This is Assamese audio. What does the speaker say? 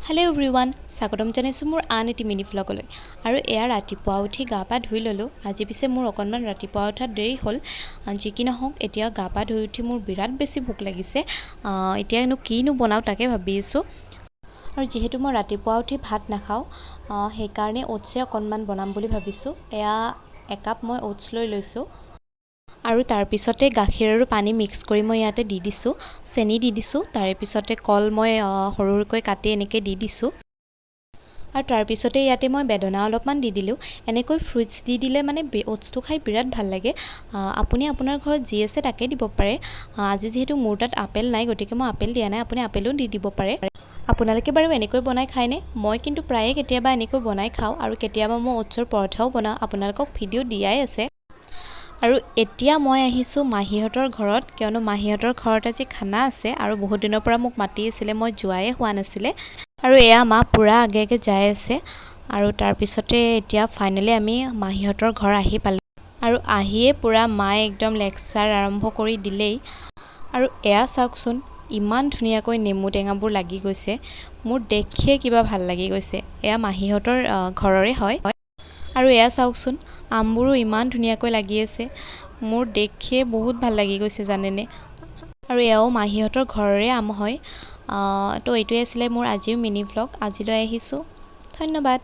হেল্ল' এভৰিৱান, স্বাগতম জনাইছোঁ মোৰ আন এটি মিনি ভ্লগলৈ। আৰু এয়া ৰাতিপুৱা উঠি গা পা ধুই ল'লোঁ। আজি পিছে মোৰ অকণমান ৰাতিপুৱা উঠাত দেৰি হ'ল। যি কি নহওক, এতিয়া গা পা ধুই উঠি মোৰ বিৰাট বেছি ভোক লাগিছে। এতিয়ানো কিনো বনাওঁ তাকে ভাবি আছোঁ। আৰু যিহেতু মই ৰাতিপুৱা উঠি ভাত নাখাওঁ, সেইকাৰণে অ'টছে অকণমান বনাম বুলি ভাবিছোঁ। এয়া একাপ মই অ'টছ লৈ লৈছোঁ। আৰু তাৰপিছতে গাখীৰ আৰু পানী মিক্স কৰি মই ইয়াতে দি দিছোঁ, চেনি দি দিছোঁ। তাৰে পিছতে কল মই সৰু সৰুকৈ কাটি এনেকৈ দি দিছোঁ। আৰু তাৰপিছতে ইয়াতে মই বেদনা অলপমান দি দিলোঁ। এনেকৈ ফ্ৰুইটছ দি দিলে মানে অ'টছটো খাই বিৰাট ভাল লাগে। আপুনি আপোনাৰ ঘৰত যি আছে তাকে দিব পাৰে। আজি যিহেতু মোৰ তাত আপেল নাই, গতিকে মই আপেল দিয়া নাই। আপুনি আপেলো দি দিব পাৰে। আপোনালোকে বাৰু এনেকৈ বনাই খায়নে? মই কিন্তু প্ৰায়ে কেতিয়াবা এনেকৈ বনাই খাওঁ, আৰু কেতিয়াবা মই অ'টছৰ পৰঠাও বনাওঁ। আপোনালোকক ভিডিঅ' দিয়াই আছে। আৰু এতিয়া মই আহিছোঁ মাহীহঁতৰ ঘৰত, কিয়নো মাহীহঁতৰ ঘৰত আজি খানা আছে আৰু বহুত দিনৰ পৰা মোক মাতি আছিলে, মই যোৱাই হোৱা নাছিলে। আৰু এয়া মা পূৰা আগে আগে যাই আছে। আৰু তাৰপিছতে এতিয়া ফাইনেলি আমি মাহীহঁতৰ ঘৰ আহি পালোঁ। আৰু আহিয়ে পূৰা মায়ে একদম লেকচাৰ আৰম্ভ কৰি দিলেই। আৰু এয়া চাওকচোন, ইমান ধুনীয়াকৈ নেমু টেঙাবোৰ লাগি গৈছে। মোৰ দেখিয়ে কিবা ভাল লাগি গৈছে। এয়া মাহীহঁতৰ ঘৰৰে হয়। আৰু এয়া চাওকচোন, আমবোৰো ইমান ধুনীয়াকৈ লাগি আছে। মোৰ দেখিয়ে বহুত ভাল লাগি গৈছে জানেনে। আৰু এয়াও মাহীহঁতৰ ঘৰৰে আম হয়। তো এইটোৱে আছিলে মোৰ আজিৰ মিনি ভ্লগ। আজিলৈ আহিছোঁ। ধন্যবাদ।